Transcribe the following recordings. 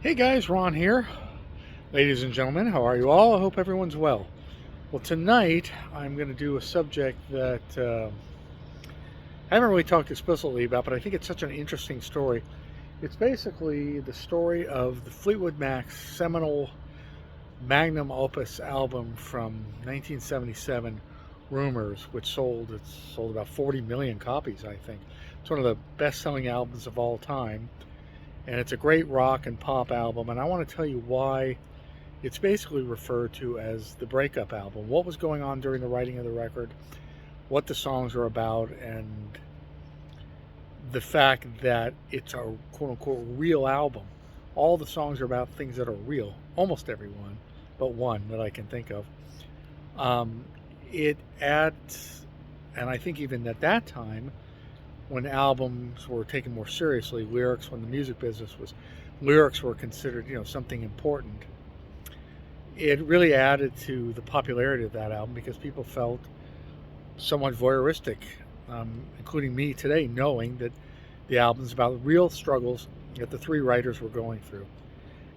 Hey guys, Ron here. Ladies and gentlemen, how are you all? I hope everyone's well. Well, tonight I'm going to do a subject that I haven't really talked explicitly about, but I think it's such an interesting story. It's basically the story of the Fleetwood Mac's seminal magnum opus album from 1977, Rumours, which sold about 40 million copies, I think. It's one of the best-selling albums of all time, and it's a great rock and pop album, and I want to tell you why it's basically referred to as the breakup album. What was going on during the writing of the record, what the songs are about, and the fact that it's a quote-unquote real album. All the songs are about things that are real, almost every one, but one that I can think of. It adds, and I think even at that time, when albums were taken more seriously, lyrics, when the music business was, lyrics were considered, something important. It really added to the popularity of that album because people felt somewhat voyeuristic, including me today, knowing that the album's about real struggles that the three writers were going through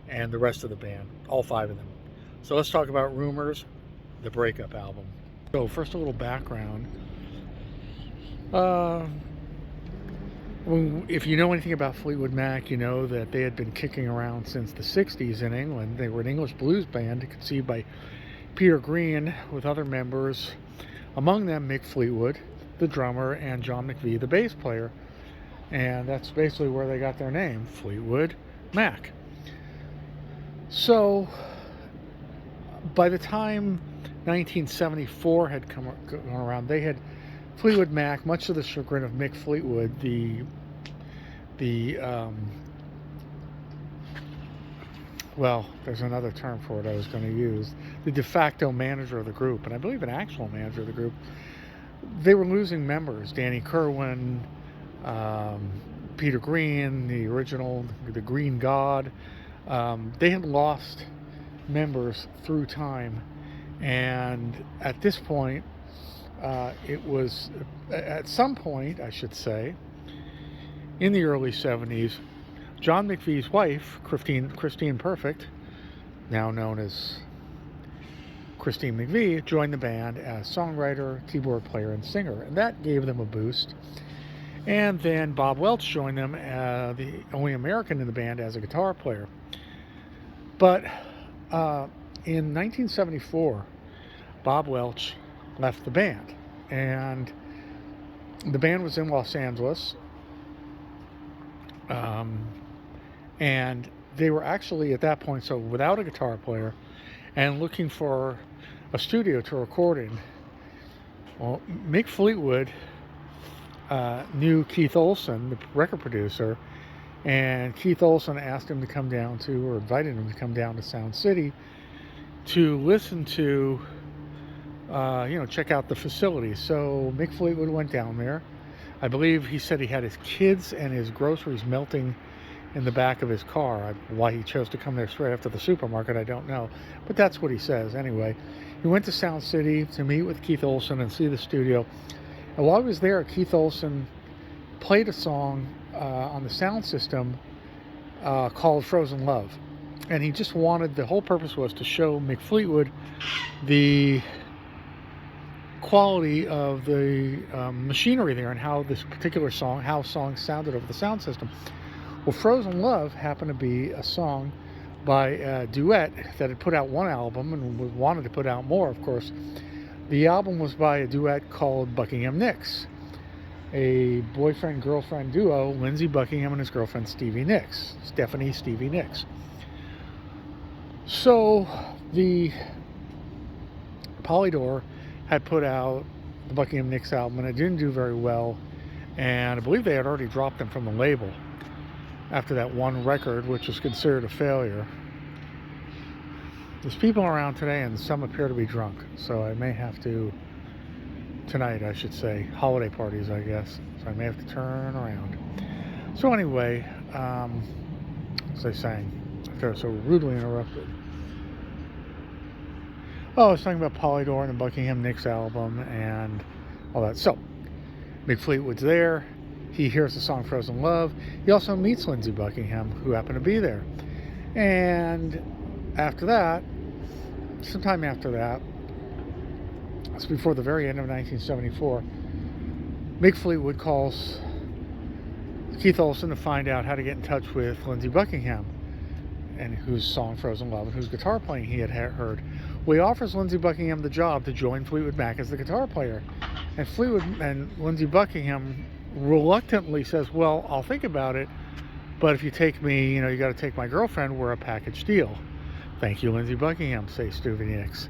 and the rest of the band, all five of them. So let's talk about Rumours, the breakup album. So first, a little background. If you know anything about Fleetwood Mac, you know that they had been kicking around since the 60s in England. They were an English blues band conceived by Peter Green with other members, among them Mick Fleetwood, the drummer, and John McVie, the bass player. And that's basically where they got their name, Fleetwood Mac. So by the time 1974 had come around, they had Fleetwood Mac, much to the chagrin of Mick Fleetwood, there's another term for it I was going to use, the de facto manager of the group, and I believe an actual manager of the group. They were losing members. Danny Kerwin, Peter Green, the original, the Green God. They had lost members through time, and at this point, it was at some point, I should say, in the early 70s, John McVie's wife, Christine Perfect, now known as Christine McVie, joined the band as songwriter, keyboard player, and singer, and that gave them a boost. And then Bob Welch joined them, the only American in the band, as a guitar player. But in 1974, Bob Welch left the band, and the band was in Los Angeles, and they were actually at that point so without a guitar player and looking for a studio to record in. Well, Mick Fleetwood knew Keith Olsen, the record producer, and Keith Olsen asked him to come down to, or invited him to come down to Sound City to listen to check out the facility. So Mick Fleetwood went down there. I believe he said he had his kids and his groceries melting in the back of his car. Why he chose to come there straight after the supermarket, I don't know. But that's what he says. Anyway, he went to Sound City to meet with Keith Olsen and see the studio. And while he was there, Keith Olsen played a song on the sound system called Frozen Love. And he just wanted, the whole purpose was to show Mick Fleetwood the quality of the machinery there and how this particular song, how songs sounded over the sound system. Well, Frozen Love happened to be a song by a duet that had put out one album and wanted to put out more, of course. The album was by a duet called Buckingham Nicks, a boyfriend-girlfriend duo, Lindsey Buckingham and his girlfriend Stevie Nicks. So the Polydor had put out the Buckingham Nicks album, and it didn't do very well, and I believe they had already dropped them from the label after that one record, which was considered a failure. There's people around today, and some appear to be drunk, so I may have to, tonight I should say, holiday parties, I guess, so I may have to turn around. So anyway, as I sang, after I was so rudely interrupted. Oh, I was talking about Polydor and the Buckingham Nicks album and all that. So, Mick Fleetwood's there. He hears the song Frozen Love. He also meets Lindsey Buckingham, who happened to be there. And after that, sometime after that, it's before the very end of 1974, Mick Fleetwood calls Keith Olsen to find out how to get in touch with Lindsey Buckingham, and whose song Frozen Love and whose guitar playing he had heard. Well, he offers Lindsey Buckingham the job to join Fleetwood Mac as the guitar player. And Lindsey Buckingham reluctantly says, well, I'll think about it, but if you take me, you got to take my girlfriend, we're a package deal. Thank you, Lindsey Buckingham, says Stevie Nicks.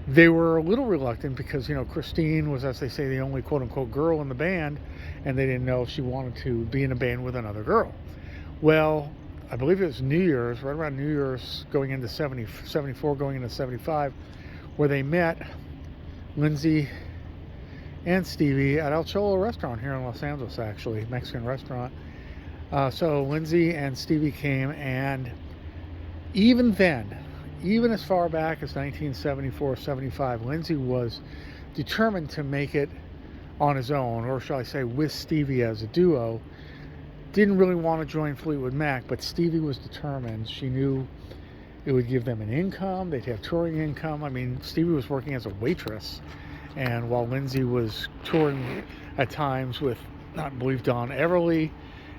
They were a little reluctant because, Christine was, as they say, the only quote-unquote girl in the band, and they didn't know if she wanted to be in a band with another girl. Well, I believe it was New Year's, right around New Year's, going into 74, going into 75, where they met, Lindsey and Stevie, at El Cholo restaurant here in Los Angeles, actually, Mexican restaurant. So Lindsey and Stevie came, and even then, even as far back as 1974, 75, Lindsey was determined to make it on his own, or shall I say with Stevie as a duo. Didn't really want to join Fleetwood Mac, but Stevie was determined. She knew it would give them an income. They'd have touring income. I mean, Stevie was working as a waitress, and while Lindsey was touring at times with, I believe, Don Everly,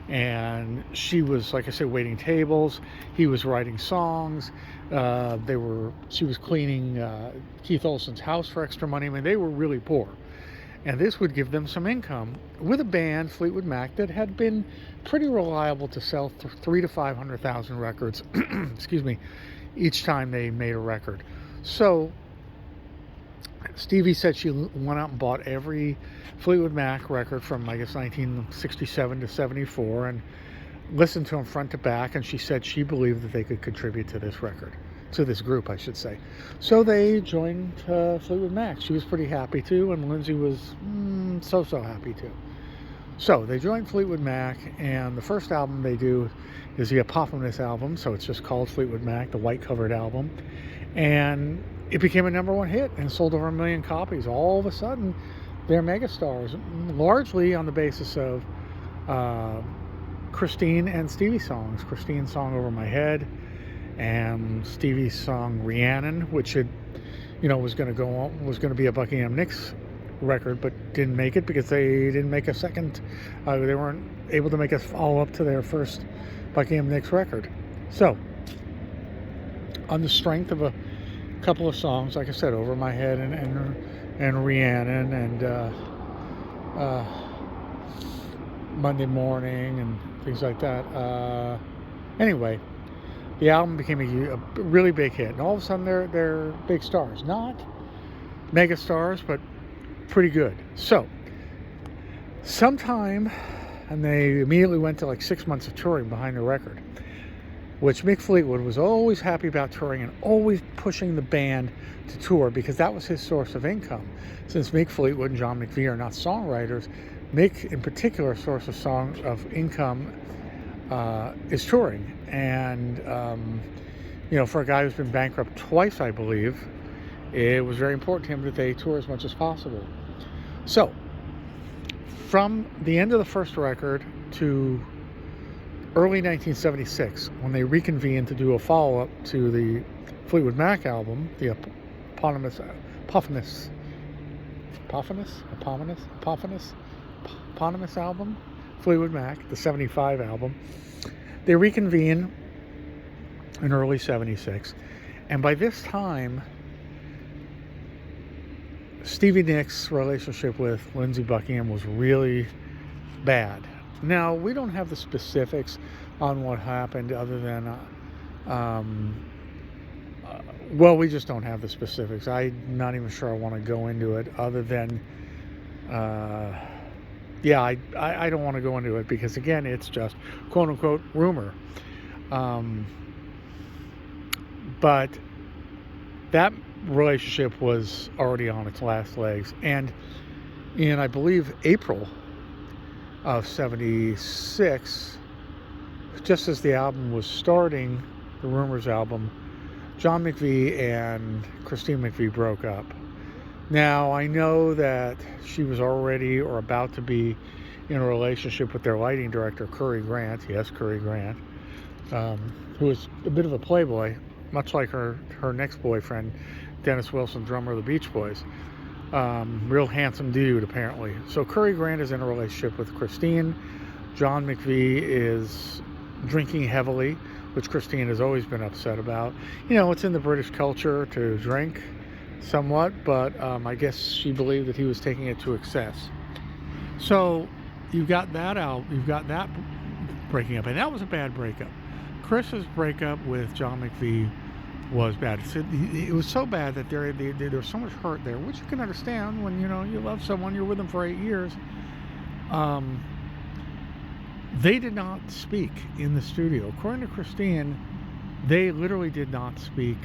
and she was, like I said, waiting tables. He was writing songs. She was cleaning Keith Olsen's house for extra money. I mean, they were really poor. And this would give them some income with a band, Fleetwood Mac, that had been pretty reliable to sell 300,000 to 500,000 records, excuse me, each time they made a record. So Stevie said she went out and bought every Fleetwood Mac record from, I guess, 1967 to 74, and listened to them front to back, and she said she believed that they could contribute to this record, to this group, I should say. So they joined Fleetwood Mac. She was pretty happy too, and Lindsey was so happy too. So they joined Fleetwood Mac, and the first album they do is the eponymous album, so it's just called Fleetwood Mac, the white covered album, and it became a #1 hit and sold over 1 million copies. All of a sudden, they're megastars, largely on the basis of Christine and Stevie songs. Christine's song Over My Head, and Stevie's song Rhiannon, which was going to be a Buckingham Nicks record, but didn't make it because they didn't make a second. They weren't able to make a follow-up to their first Buckingham Nicks record. So, on the strength of a couple of songs, like I said, Over My Head and Rhiannon, and Monday Morning, and things like that. Anyway, the album became a really big hit, and all of a sudden they're big stars. Not mega stars, but pretty good. So, sometime, and they immediately went to like 6 months of touring behind the record, which Mick Fleetwood was always happy about touring and always pushing the band to tour because that was his source of income. Since Mick Fleetwood and John McVie are not songwriters, Mick, in particular, source of income is touring. And, for a guy who's been bankrupt twice, I believe, it was very important to him that they tour as much as possible. So, from the end of the first record to early 1976, when they reconvened to do a follow-up to the Fleetwood Mac album, the eponymous album, Fleetwood Mac, the 75 album, they reconvene in early 76, and by this time, Stevie Nicks' relationship with Lindsey Buckingham was really bad. Now, we don't have the specifics on what happened other than, we just don't have the specifics. I'm not even sure I want to go into it other than, I don't want to go into it because, again, it's just quote-unquote rumor. But that relationship was already on its last legs. And in, I believe, April of 76, just as the album was starting, the Rumours album, John McVie and Christine McVie broke up. Now, I know that she was already or about to be in a relationship with their lighting director, Curry Grant. Yes, Curry Grant, who is a bit of a playboy, much like her next boyfriend, Dennis Wilson, drummer of the Beach Boys. Real handsome dude, apparently. So Curry Grant is in a relationship with Christine. John McVie is drinking heavily, which Christine has always been upset about. You know, it's in the British culture to drink somewhat, but I guess she believed that he was taking it to excess. So you've got that out. You've got that breaking up, and that was a bad breakup. Chris's breakup with John McVie was bad. It was so bad that there was so much hurt there, which you can understand when, you know, you love someone, you're with them for 8 years. They did not speak in the studio. According to Christine, they literally did not speak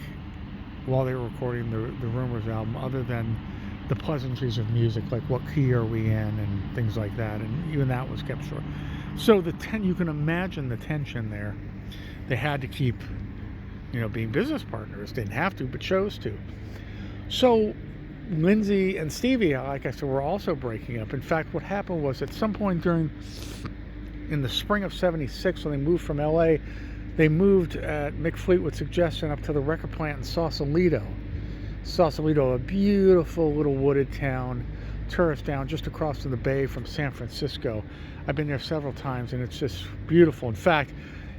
while they were recording the Rumours album, other than the pleasantries of music, like what key are we in and things like that, and even that was kept short. So you can imagine the tension there. They had to keep, you know, being business partners. Didn't have to, but chose to. So Lindsay and Stevie, like I said, were also breaking up. In fact, what happened was, at some point in the spring of '76, when they moved from LA, they moved at Mick Fleetwood's suggestion up to the record plant in Sausalito. Sausalito, a beautiful little wooded town, tourist town just across from the bay from San Francisco. I've been there several times, and it's just beautiful. In fact,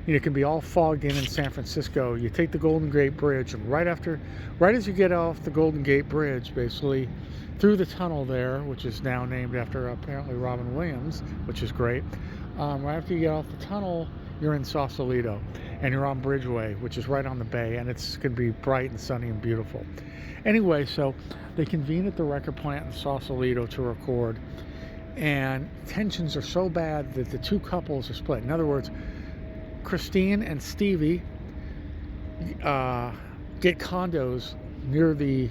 you know, it can be all fogged in San Francisco. You take the Golden Gate Bridge, and right as you get off the Golden Gate Bridge, basically through the tunnel there, which is now named after apparently Robin Williams, which is great. Right after you get off the tunnel, you're in Sausalito, and you're on Bridgeway, which is right on the bay, and it's going to be bright and sunny and beautiful. Anyway, so they convene at the record plant in Sausalito to record, and tensions are so bad that the two couples are split. In other words, Christine and Stevie get condos near the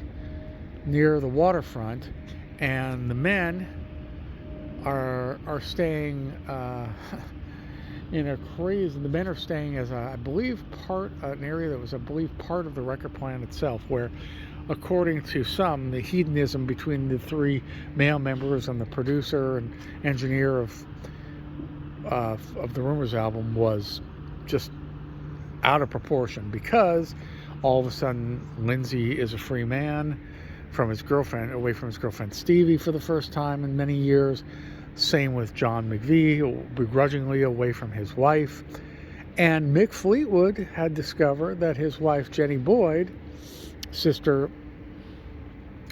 waterfront, and the men are staying in a crazy. The men are staying as an area that was, I believe, part of the record plant itself, where, according to some, the hedonism between the three male members and the producer and engineer of the Rumours album was just out of proportion, because all of a sudden Lindsay is a free man from his girlfriend, away from his girlfriend Stevie for the first time in many years. Same with John McVie, begrudgingly away from his wife. And Mick Fleetwood had discovered that his wife, Jenny Boyd, sister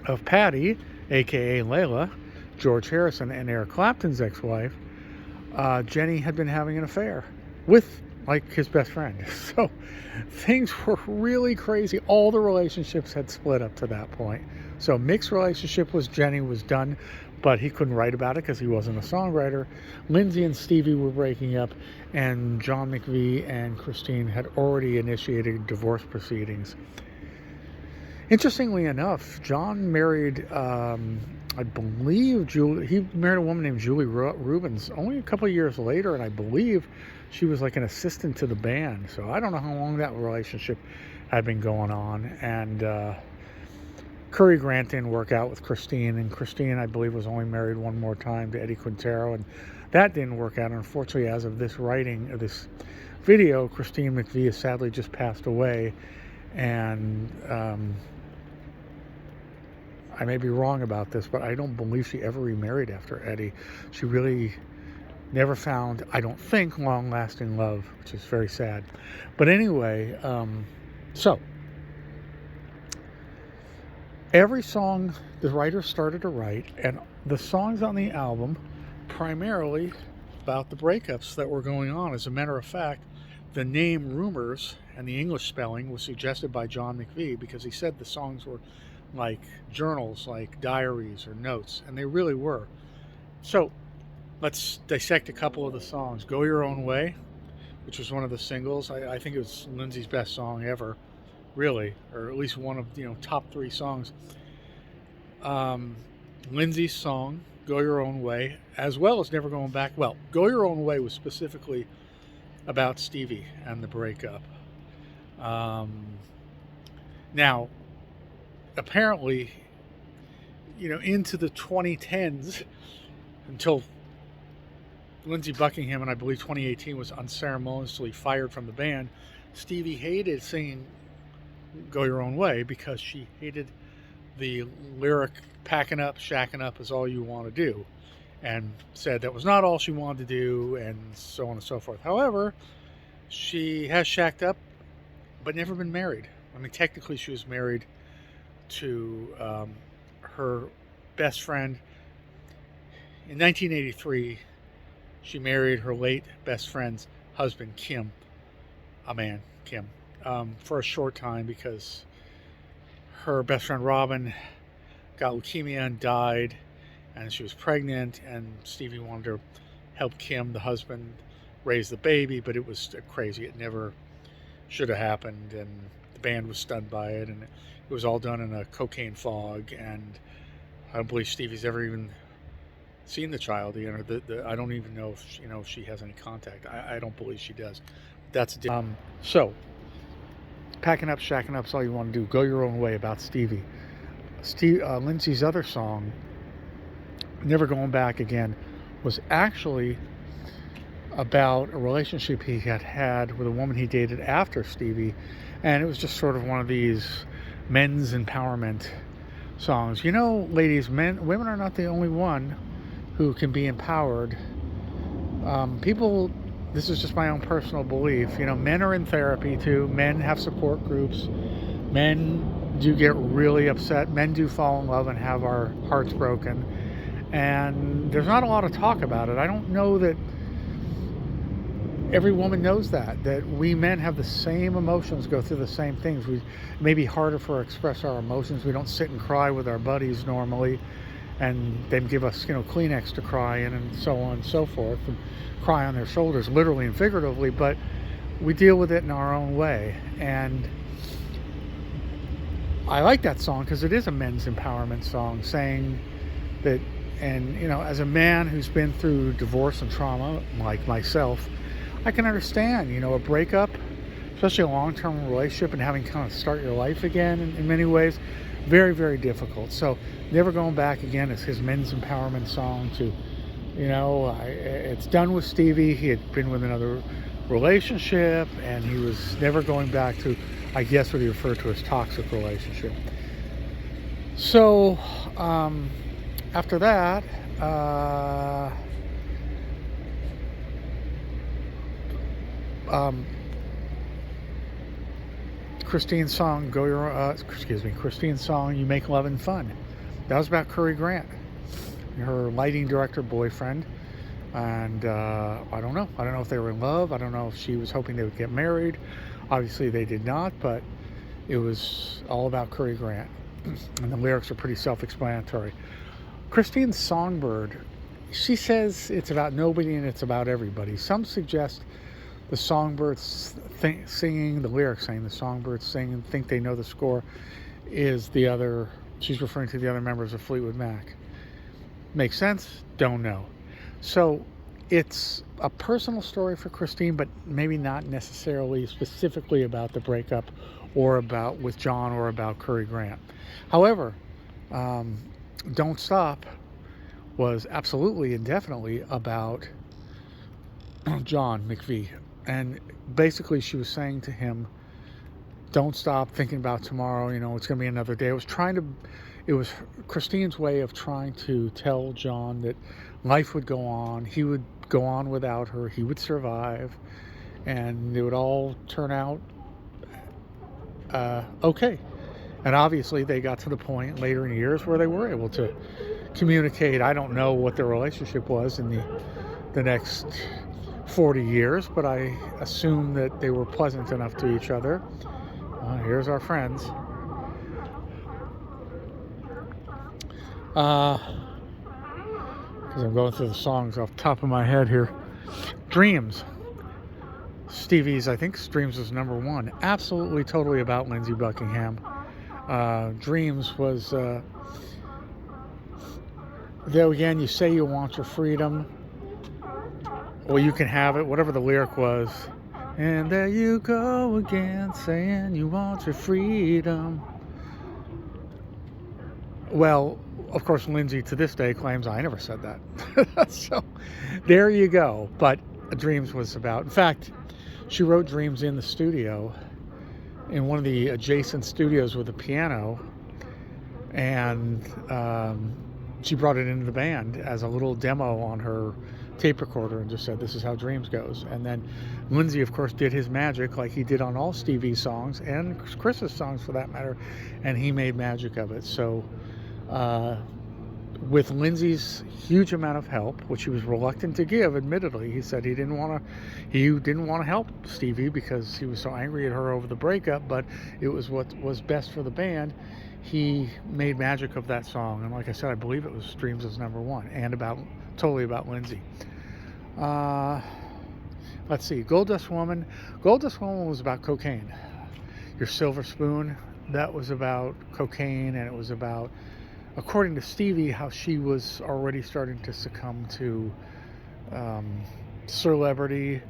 of Patty, aka Layla, George Harrison, and Eric Clapton's ex-wife, Jenny had been having an affair with, like, his best friend. So things were really crazy. All the relationships had split up to that point. So Mick's relationship with Jenny was done, but he couldn't write about it because he wasn't a songwriter. Lindsay and Stevie were breaking up, and John McVie and Christine had already initiated divorce proceedings. Interestingly enough, John married, I believe, he married a woman named Julie Rubens only a couple of years later, and I believe she was like an assistant to the band. So I don't know how long that relationship had been going on. And Curry Grant didn't work out with Christine, and Christine, I believe, was only married one more time to Eddie Quintero, and that didn't work out. Unfortunately, as of this writing of this video, Christine McVie has sadly just passed away, and I may be wrong about this, but I don't believe she ever remarried after Eddie. She really never found, I don't think, long-lasting love, which is very sad. But anyway, so every song the writer started to write, and the songs on the album, primarily about the breakups that were going on. As a matter of fact, the name Rumours and the English spelling was suggested by John McVie, because he said the songs were like journals, like diaries or notes, and they really were. So let's dissect a couple of the songs. Go Your Own Way, which was one of the singles. I think it was Lindsay's best song ever, really, or at least one of, top 3 songs. Lindsay's song, Go Your Own Way, as well as Never Going Back. Well, Go Your Own Way was specifically about Stevie and the breakup. Now, apparently, into the 2010s, until Lindsey Buckingham in, I believe, 2018 was unceremoniously fired from the band, Stevie hated singing Go Your Own Way because she hated the lyric, packing up, shacking up is all you want to do, and said that was not all she wanted to do, and so on and so forth. However, she has shacked up, but never been married. I mean, technically she was married to her best friend. In 1983, she married her late best friend's husband, Kim, Kim, for a short time because her best friend Robin got leukemia and died, and she was pregnant, and Stevie wanted to help Kim, the husband, raise the baby, but it was crazy. It never should have happened, and the band was stunned by it, and it was all done in a cocaine fog, and I don't believe Stevie's ever even seen the child. I don't even know if she has any contact. I don't believe she does. That's so packing up, shacking up is all you want to do. Go Your Own Way about Stevie. Lindsey's other song, Never Going Back Again, was actually about a relationship he had with a woman he dated after Stevie, and it was just sort of one of these men's empowerment songs. Ladies, women are not the only one who can be empowered. This is just my own personal belief. Men are in therapy too. Men have support groups. Men do get really upset. Men do fall in love and have our hearts broken. And there's not a lot of talk about it. I don't know that every woman knows that we men have the same emotions, go through the same things. It may be harder for us to express our emotions. We don't sit and cry with our buddies normally, and then give us, Kleenex to cry in, and so on and so forth, and cry on their shoulders, literally and figuratively, but we deal with it in our own way. And I like that song because it is a men's empowerment song, saying that, and as a man who's been through divorce and trauma, like myself, I can understand, a breakup, especially a long-term relationship, and having kind of start your life again in many ways, very, very difficult. So Never Going Back Again is his men's empowerment song to, it's done with Stevie. He had been with another relationship, and he was never going back to, I guess, what he referred to as toxic relationship. So after that, Christine's song, Christine's song, You Make Lovin' Fun. That was about Curry Grant, her lighting director boyfriend. And I don't know if they were in love. I don't know if she was hoping they would get married. Obviously they did not, but it was all about Curry Grant. And the lyrics are pretty self-explanatory. Christine's Songbird, she says it's about nobody and it's about everybody. Some suggest the songbirds singing, the lyrics saying the songbirds sing and think they know the score is the other, she's referring to the other members of Fleetwood Mac. Makes sense? Don't know. So it's a personal story for Christine, but maybe not necessarily specifically about the breakup or about with John or about Curry Grant. However, Don't Stop was absolutely and definitely about John McVie. And basically she was saying to him, don't stop thinking about tomorrow, it's going to be another day. It was Christine's way of trying to tell John that life would go on. He would go on without her. He would survive. And it would all turn out okay. And obviously they got to the point later in years where they were able to communicate. I don't know what their relationship was in the next 40 years, but I assume that they were pleasant enough to each other. Here's our friends. Because I'm going through the songs off the top of my head here. Dreams. Stevie's, I think Dreams was number one. Absolutely, totally about Lindsey Buckingham. Dreams was, there again, you say you want your freedom. Well, you can have it, whatever the lyric was. And there you go again, saying you want your freedom. Well, of course, Lindsay to this day claims I never said that. So there you go. But Dreams was about, in fact, she wrote Dreams in the studio, in one of the adjacent studios with a piano, and she brought it into the band as a little demo on her tape recorder and just said, this is how Dreams goes. And then Lindsay, of course, did his magic like he did on all Stevie's songs and Chris's songs for that matter, and he made magic of it. So with Lindsay's huge amount of help, which he was reluctant to give, admittedly, he said he didn't want to help Stevie because he was so angry at her over the breakup, but it was what was best for the band. He made magic of that song, and like I said, I believe it was Dreams was #1, and totally about Lindsay. Let's see, Gold Dust Woman. Gold Dust Woman was about cocaine. Your Silver Spoon, that was about cocaine, and it was about, according to Stevie, how she was already starting to succumb to celebrity,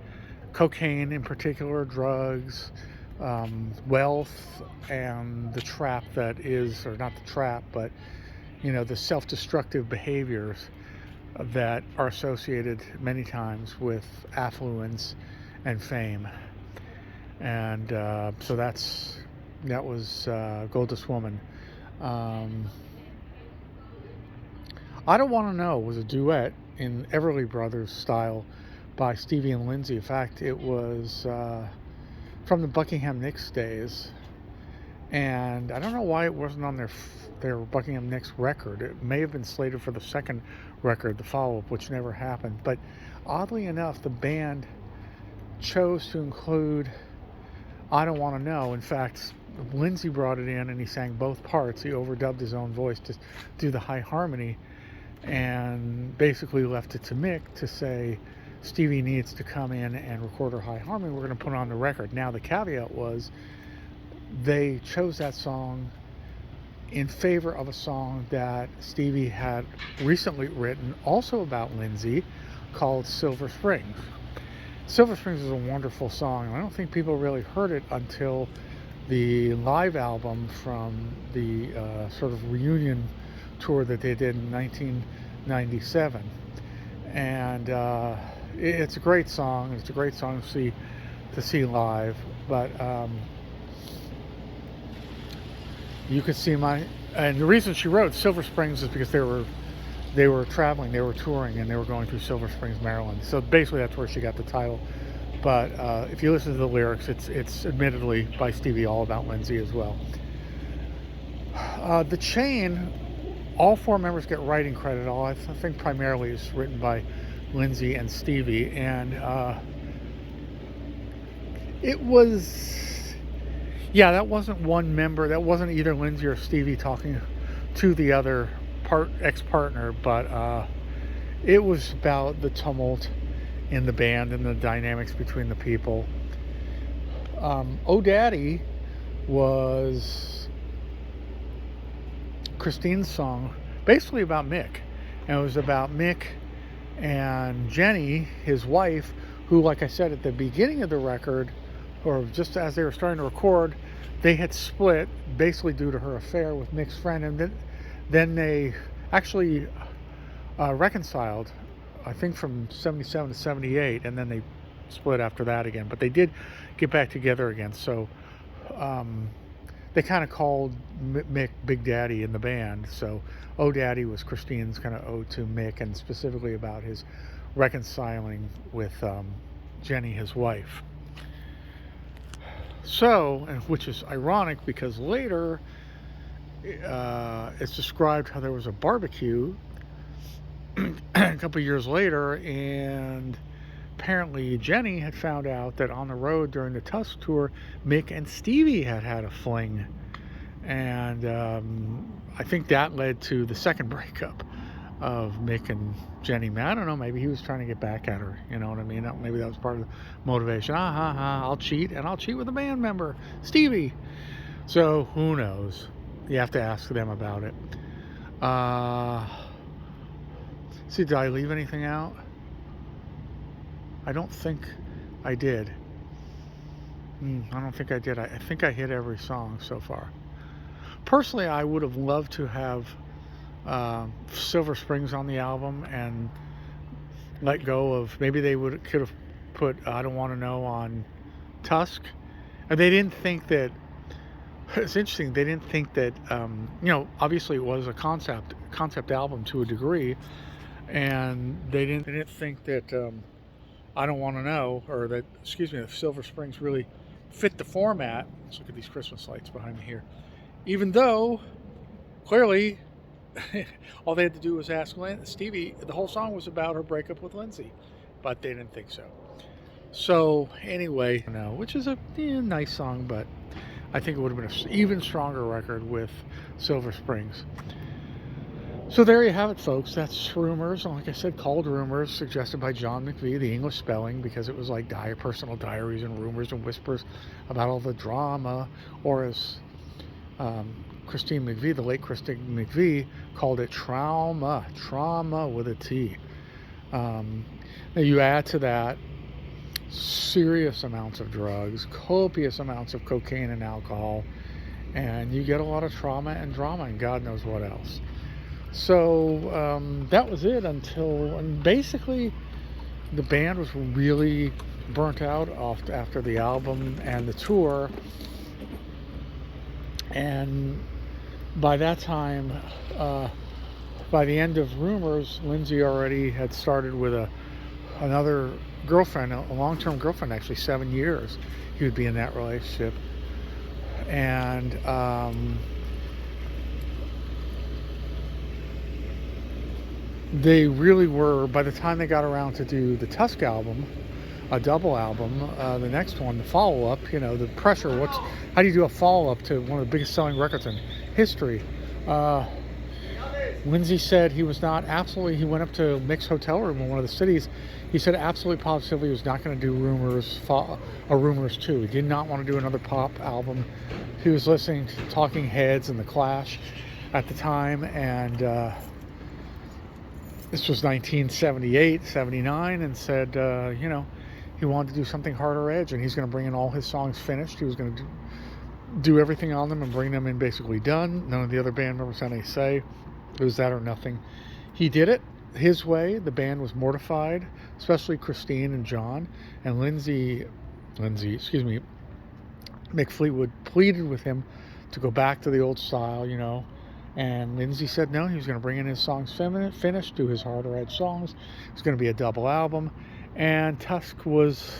cocaine in particular, drugs, wealth, and the trap that is, or not the trap, but the self-destructive behaviors that are associated many times with affluence and fame. And so that was Gold Dust Woman. I Don't Want to Know was a duet in Everly Brothers style by Stevie and Lindsay. In fact, it was from the Buckingham Nicks days, and I don't know why it wasn't on their Buckingham Nicks record. It may have been slated for the second record, the follow-up, which never happened. But oddly enough, the band chose to include I Don't Want to Know. In fact, Lindsay brought it in and he sang both parts. He overdubbed his own voice to do the high harmony, and basically left it to Mick to say, Stevie needs to come in and record her high harmony. We're going to put it on the record. Now, the caveat was they chose that song in favor of a song that Stevie had recently written, also about Lindsay, called Silver Springs. Silver Springs is a wonderful song, and I don't think people really heard it until the live album from the sort of reunion tour that they did in 1997. And it's a great song. It's a great song to see live. But you could see and the reason she wrote Silver Springs is because they were traveling, they were touring, and they were going through Silver Springs, Maryland. So basically that's where she got the title. But if you listen to the lyrics, it's admittedly by Stevie, all about Lindsay as well. The Chain, all four members get writing credit. I think primarily is written by Lindsay and Stevie, and it was, that wasn't one member, that wasn't either Lindsay or Stevie talking to the other ex-partner, but it was about the tumult in the band and the dynamics between the people. Oh Daddy was Christine's song, basically about Mick, and it was about Mick and Jenny, his wife, who, like I said at the beginning of the record, or just as they were starting to record, they had split basically due to her affair with Mick's friend, and then they actually reconciled, I think from 77 to 78, and then they split after that again. But they did get back together again. So they kind of called Mick Big Daddy in the band. So Oh Daddy was Christine's kind of ode to Mick, and specifically about his reconciling with Jenny, his wife. So, and which is ironic because later it's described how there was a barbecue a couple years later, and apparently Jenny had found out that on the road during the Tusk tour, Mick and Stevie had a fling, and I think that led to the second breakup of Mick and Jenny. I don't know, maybe he was trying to get back at her, you know what I mean? Maybe that was part of the motivation. I'll cheat, and I'll cheat with a band member, Stevie. So who knows? You have to ask them about it. See, did I leave anything out? I don't think I did. I don't think I did. I think I hit every song so far. Personally, I would have loved to have Silver Springs on the album and let go of, maybe they could have put I Don't Want to Know on Tusk. And they didn't think that, it's interesting, they didn't think that, obviously it was a concept album to a degree, and they didn't think that I Don't Want to Know, or that, excuse me, that Silver Springs really fit the format. Let's look at these Christmas lights behind me here. Even though, clearly, all they had to do was ask Stevie. The whole song was about her breakup with Lindsay, but they didn't think so. So anyway, which is a nice song, but I think it would have been an even stronger record with Silver Springs. So there you have it, folks. That's Rumours, and like I said, called Rumours, suggested by John McVie, the English spelling, because it was like personal diaries and rumors and whispers about all the drama, or as Christine McVie, the late Christine McVie, called it trauma with a T. Now you add to that serious amounts of drugs, copious amounts of cocaine and alcohol, and you get a lot of trauma and drama and God knows what else. So that was it and basically the band was really burnt out after the album and the tour. And by that time, by the end of Rumours, Lindsay already had started with another girlfriend, a long-term girlfriend, actually 7 years he would be in that relationship. And they really were, by the time they got around to do the Tusk album, a double album, the next one, the follow-up, the pressure, how do you do a follow-up to one of the biggest selling records in history? Lindsay said he was not he went up to Mick's hotel room in one of the cities. He said absolutely positively he was not going to do Rumours 2. He did not want to do another pop album. He was listening to Talking Heads and The Clash at the time, and this was 1978, 79, and said, he wanted to do something harder edge, and he's going to bring in all his songs finished. He was going to do everything on them and bring them in basically done. None of the other band members had any say. It was that or nothing. He did it his way. The band was mortified, especially Christine and John. And Mick Fleetwood pleaded with him to go back to the old style, And Lindsay said no, he was going to bring in his songs finished, do his harder edge songs. It was going to be a double album. And Tusk was,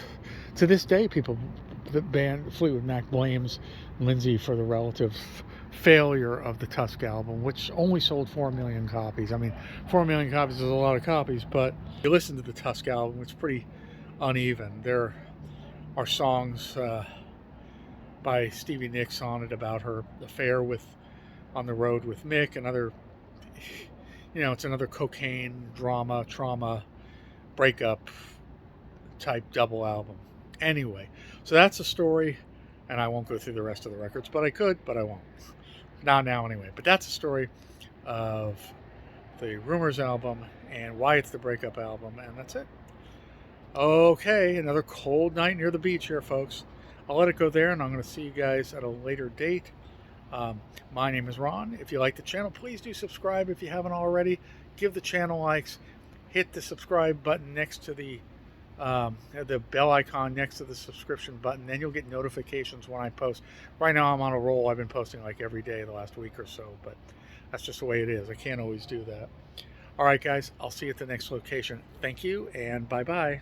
to this day, the band Fleetwood Mac blames Lindsay for the relative failure of the Tusk album, which only sold 4 million copies. I mean, 4 million copies is a lot of copies, but if you listen to the Tusk album, it's pretty uneven. There are songs by Stevie Nicks on it about her affair on the road with Mick, it's another cocaine, drama, trauma, breakup type double album. Anyway, so that's the story, and I won't go through the rest of the records, but I could, but I won't. Not now anyway. But that's the story of the Rumours album and why it's the breakup album, and that's it. Okay, another cold night near the beach here, folks. I'll let it go there, and I'm going to see you guys at a later date. My name is Ron. If you like the channel, please do subscribe if you haven't already. Give the channel likes. Hit the subscribe button next to the bell icon next to the subscription button. Then you'll get notifications when I post. Right now I'm on a roll. I've been posting like every day the last week or so, but that's just the way it is. I can't always do that. All right, guys, I'll see you at the next location. Thank you, and bye-bye.